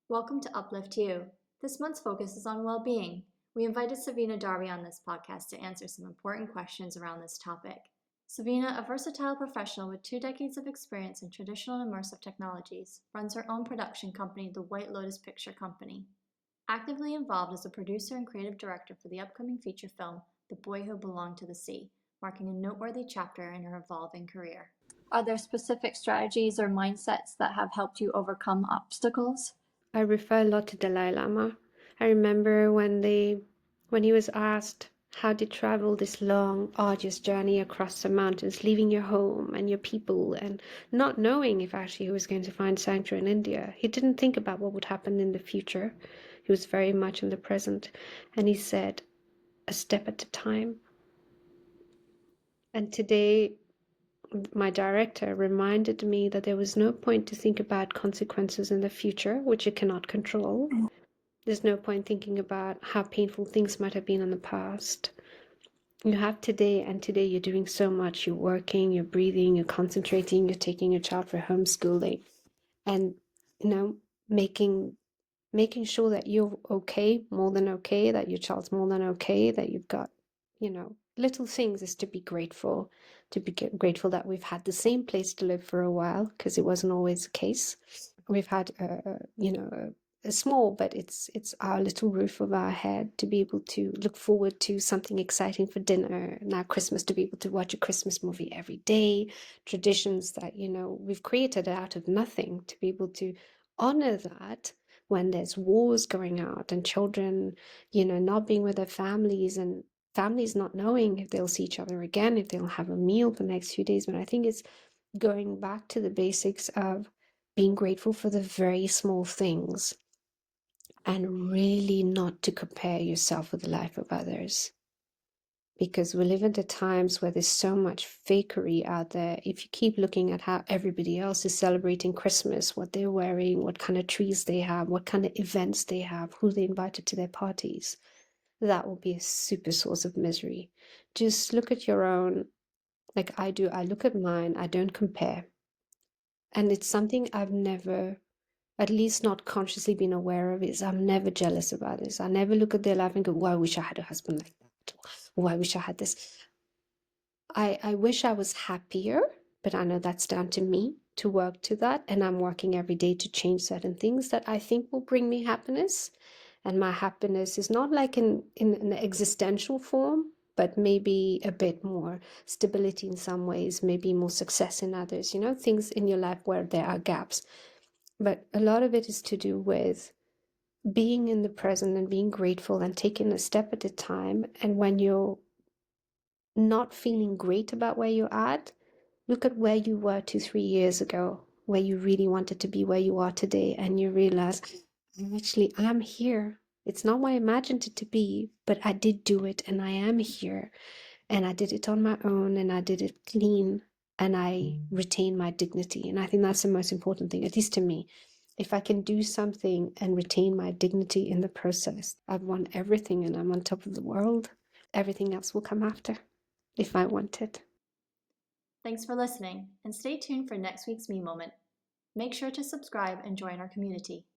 Welcome to Uplift You. This month's focus is on well-being. We invited Savyna Darby on this podcast to answer some important questions around this topic. Savyna, a versatile professional with 2 decades of experience in traditional and immersive technologies, runs her own production company, the White Lotus Picture Company. Actively involved as a producer and creative director for the upcoming feature film, The Boy Who Belonged to the Sea, marking a noteworthy chapter in her evolving career. Are there specific strategies or mindsets that have helped you overcome obstacles? I refer a lot to Dalai Lama. I remember when he was asked how to travel this long, arduous journey across the mountains, leaving your home and your people, and not knowing if actually he was going to find sanctuary in India. He didn't think about what would happen in the future. He was very much in the present, and he said, "A step at a time." And today, my director reminded me that there was no point to think about consequences in the future, which you cannot control. There's no point thinking about how painful things might have been in the past. You have today, and today you're doing so much. You're working, you're breathing, you're concentrating, you're taking your child for homeschooling, and making sure that you're okay, more than okay, that your child's more than okay, that you've got, little things is to be grateful. To be grateful that we've had the same place to live for a while, because it wasn't always the case. We've had a small, but it's our little roof over our head, to be able to look forward to something exciting for dinner. Now Christmas, to be able to watch a Christmas movie every day, traditions that we've created out of nothing, to be able to honor that when there's wars going out and children not being with their families, and families not knowing if they'll see each other again, if they'll have a meal the next few days. But I think it's going back to the basics of being grateful for the very small things, and really not to compare yourself with the life of others. Because we live in the times where there's so much fakery out there. If you keep looking at how everybody else is celebrating Christmas, what they're wearing, what kind of trees they have, what kind of events they have, who they invited to their parties, that will be a super source of misery. Just look at your own, like I do. I look at mine, I don't compare. And it's something I've never, at least not consciously, been aware of, is I'm never jealous about this. I never look at their life and go, "Well, I wish I had a husband like that." Or, "I wish I had this." I wish I was happier, but I know that's down to me to work to that. And I'm working every day to change certain things that I think will bring me happiness. And my happiness is not like in an existential form, but maybe a bit more stability in some ways, maybe more success in others, things in your life where there are gaps. But a lot of it is to do with being in the present and being grateful and taking a step at a time. And when you're not feeling great about where you're at, look at where you were 2, 3 years ago, where you really wanted to be, where you are today, and you realize, actually, I'm here. It's not what I imagined it to be, but I did do it, and I am here. And I did it on my own, and I did it clean, and I retained my dignity. And I think that's the most important thing, at least to me. If I can do something and retain my dignity in the process, I've won everything and I'm on top of the world. Everything else will come after, if I want it. Thanks for listening, and stay tuned for next week's Me Moment. Make sure to subscribe and join our community.